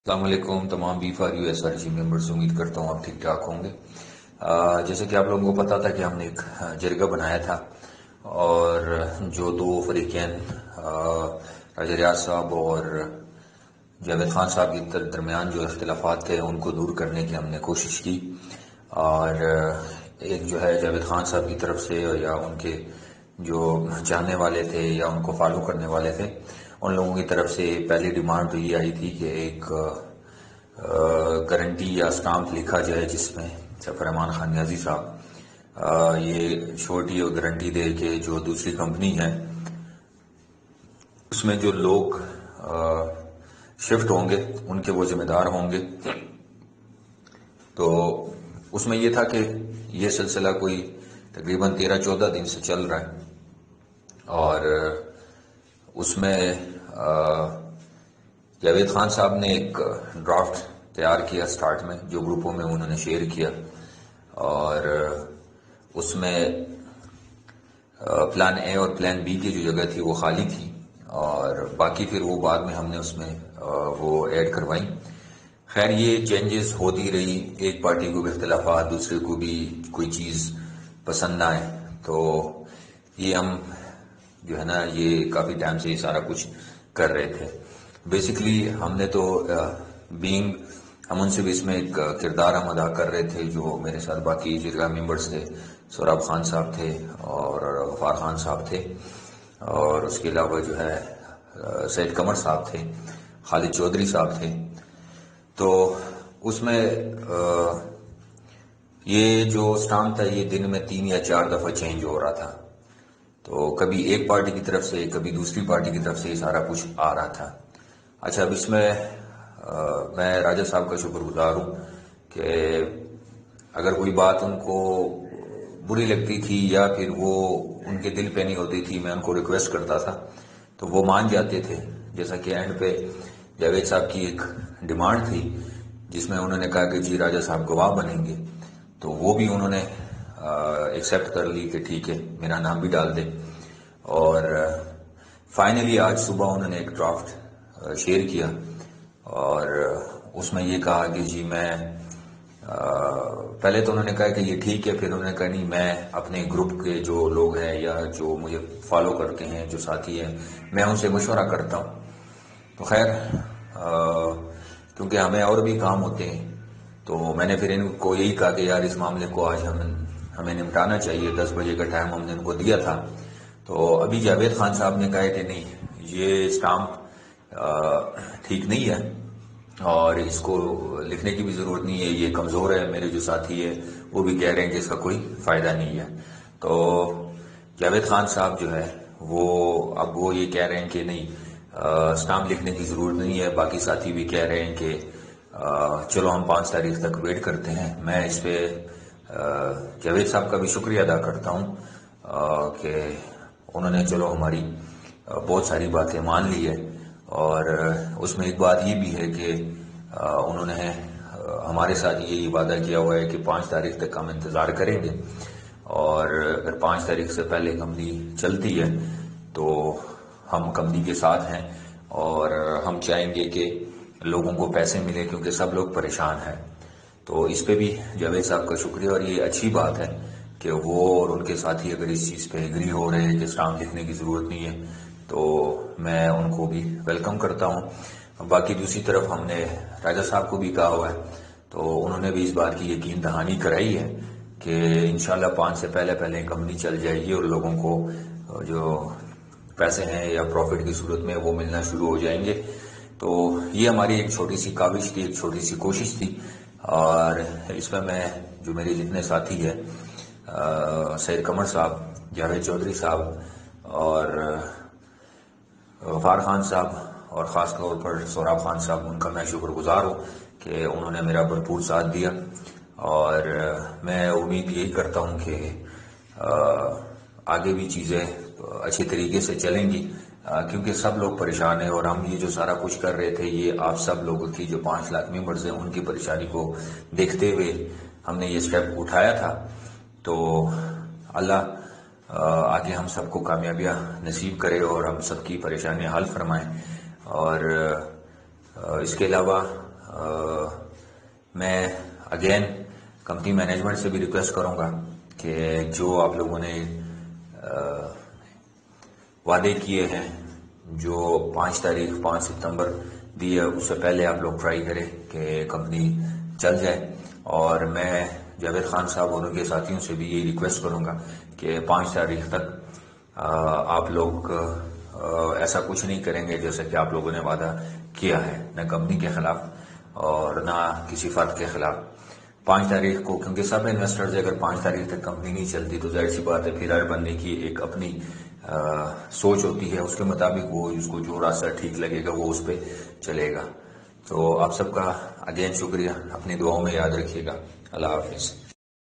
السلام علیکم تمام B4U ممبرز، امید کرتا ہوں آپ ٹھیک ٹھاک ہوں گے۔ جیسے کہ آپ لوگوں کو پتا تھا کہ ہم نے ایک جرگہ بنایا تھا، اور جو دو فریقین راجہ ریاض صاحب اور جاوید خان صاحب کے درمیان جو اختلافات تھے ان کو دور کرنے کی ہم نے کوشش کی، اور ایک جو ہے جاوید خان صاحب کی طرف سے یا ان کے جو چاہنے والے تھے یا ان کو فالو کرنے والے تھے ان لوگوں کی طرف سے پہلی ڈیمانڈ تو یہ آئی تھی کہ ایک گارنٹی یا اسٹامپ لکھا جائے جس میں ظفر امان خان نیازی صاحب یہ چھوٹی اور گارنٹی دے کہ جو دوسری کمپنی ہے اس میں جو لوگ شفٹ ہوں گے ان کے وہ ذمہ دار ہوں گے۔ تو اس میں یہ تھا کہ یہ سلسلہ کوئی تقریباً 13-14 دن سے چل رہا ہے، اور اس میں جاوید خان صاحب نے ایک ڈرافٹ تیار کیا سٹارٹ میں، جو گروپوں میں انہوں نے شیئر کیا، اور اس میں پلان اے اور پلان بی کی جو جگہ تھی وہ خالی تھی، اور باقی پھر وہ بعد میں ہم نے اس میں وہ ایڈ کروائی۔ خیر یہ چینجز ہوتی رہی، ایک پارٹی کو بھی اختلافات، دوسرے کو بھی کوئی چیز پسند نہ آئے، تو یہ ہم جو ہے نا یہ کافی ٹائم سے یہ سارا کچھ کر رہے تھے۔ بیسیکلی ہم نے تو بینگ ہم ان سے بھی اس میں ایک کردار ہم ادا کر رہے تھے، جو میرے ساتھ باقی جرگہ ممبرز تھے، سوراب خان صاحب تھے اور غفار خان صاحب تھے، اور اس کے علاوہ جو ہے سید قمر صاحب تھے، خالد چودھری صاحب تھے۔ تو اس میں یہ جو اسٹامپ تھا یہ دن میں 3 یا 4 دفعہ چینج ہو رہا تھا، تو کبھی ایک پارٹی کی طرف سے کبھی دوسری پارٹی کی طرف سے یہ سارا کچھ آ رہا تھا۔ اچھا، اب اس میں میں راجہ صاحب کا شکر گزار ہوں کہ اگر کوئی بات ان کو بری لگتی تھی یا پھر وہ ان کے دل پہ نہیں ہوتی تھی، میں ان کو ریکویسٹ کرتا تھا تو وہ مان جاتے تھے۔ جیسا کہ اینڈ پہ جاوید صاحب کی ایک ڈیمانڈ تھی جس میں انہوں نے کہا کہ جی راجہ صاحب گواہ بنیں گے، تو وہ بھی انہوں نے ایکسیپٹ کر لی کہ ٹھیک ہے میرا نام بھی ڈال دے، اور فائنلی آج صبح انہوں نے ایک ڈرافٹ شیئر کیا، اور اس میں یہ کہا کہ جی میں پہلے تو انہوں نے کہا کہ یہ ٹھیک ہے، پھر انہوں نے کہا نہیں میں اپنے گروپ کے جو لوگ ہیں یا جو مجھے فالو کرتے ہیں جو ساتھی ہیں میں ان سے مشورہ کرتا ہوں۔ تو خیر کیونکہ ہمیں اور بھی کام ہوتے ہیں تو میں نے پھر ان کو یہی کہا کہ یار اس معاملے کو آج ہمیں نمٹانا چاہیے، 10 بجے کا ٹائم ہم نے ان کو دیا تھا۔ تو ابھی جاوید خان صاحب نے کہا کہ نہیں یہ اسٹامپ ٹھیک نہیں ہے اور اس کو لکھنے کی بھی ضرورت نہیں ہے، یہ کمزور ہے، میرے جو ساتھی ہے وہ بھی کہہ رہے ہیں کہ اس کا کوئی فائدہ نہیں ہے۔ تو جاوید خان صاحب جو ہے اب وہ یہ کہہ رہے ہیں کہ نہیں اسٹامپ لکھنے کی ضرورت نہیں ہے، باقی ساتھی بھی کہہ رہے ہیں کہ چلو ہم 5 تاریخ تک ویٹ کرتے ہیں۔ میں اس پہ جاوید صاحب کا بھی شکریہ ادا کرتا ہوں کہ انہوں نے چلو ہماری بہت ساری باتیں مان لی ہے، اور اس میں ایک بات یہ بھی ہے کہ انہوں نے ہمارے ساتھ یہ وعدہ کیا ہوا ہے کہ 5 تاریخ تک ہم انتظار کریں گے، اور اگر 5 تاریخ سے پہلے کمپنی چلتی ہے تو ہم کمپنی کے ساتھ ہیں، اور ہم چاہیں گے کہ لوگوں کو پیسے ملے کیونکہ سب لوگ پریشان ہیں۔ تو اس پہ بھی جاوید صاحب کا شکریہ، اور یہ اچھی بات ہے کہ وہ اور ان کے ساتھی اگر اس چیز پہ ایگری ہو رہے ہیں کہ اسٹامپ لکھنے کی ضرورت نہیں ہے تو میں ان کو بھی ویلکم کرتا ہوں۔ باقی دوسری طرف ہم نے راجہ صاحب کو بھی کہا ہوا ہے، تو انہوں نے بھی اس بات کی یقین دہانی کرائی ہے کہ انشاءاللہ 5 سے پہلے کمپنی چل جائے گی اور لوگوں کو جو پیسے ہیں یا پروفٹ کی صورت میں وہ ملنا شروع ہو جائیں گے۔ تو یہ ہماری ایک چھوٹی سی کاوش تھی، ایک چھوٹی سی کوشش تھی، اور اس میں جو میرے جتنے ساتھی ہیں سید قمر صاحب، جاوید چودھری صاحب اور غفار خان صاحب اور خاص طور پر سوراب خان صاحب، ان کا میں شکر گزار ہوں کہ انہوں نے میرا بھرپور ساتھ دیا، اور میں امید یہی کرتا ہوں کہ آگے بھی چیزیں اچھے طریقے سے چلیں گی، کیونکہ سب لوگ پریشان ہیں، اور ہم یہ جو سارا کچھ کر رہے تھے یہ آپ سب لوگوں کی جو 5 لاکھ ممبرز ہیں ان کی پریشانی کو دیکھتے ہوئے ہم نے یہ سٹیپ اٹھایا تھا۔ تو اللہ آگے ہم سب کو کامیابیاں نصیب کرے اور ہم سب کی پریشانیاں حل فرمائیں، اور اس کے علاوہ میں اگین کمپنی مینجمنٹ سے بھی ریکویسٹ کروں گا کہ جو آپ لوگوں نے وعدے کیے ہیں، جو 5 ستمبر دی ہے، اس سے پہلے آپ لوگ ٹرائی کریں کہ کمپنی چل جائے. اور میں جاوید خان صاحب اور ان کے ساتھیوں سے بھی یہی ریکویسٹ کروں گا کہ 5 تاریخ تک آپ لوگ ایسا کچھ نہیں کریں گے جیسا کہ آپ لوگوں نے وعدہ کیا ہے، نہ کمپنی کے خلاف اور نہ کسی فرد کے خلاف. 5 تاریخ کو، کیونکہ سب انویسٹرز اگر 5 تاریخ تک کمپنی نہیں چلتی تو ظاہر سی بات ہے پھر ہر بندے کی ایک اپنی سوچ ہوتی ہے، اس کے مطابق وہ اس کو جو راستہ ٹھیک لگے گا وہ اس پہ چلے گا. تو آپ سب کا اگین شکریہ، اپنی دعاؤں میں یاد رکھیے گا. اللہ حافظ.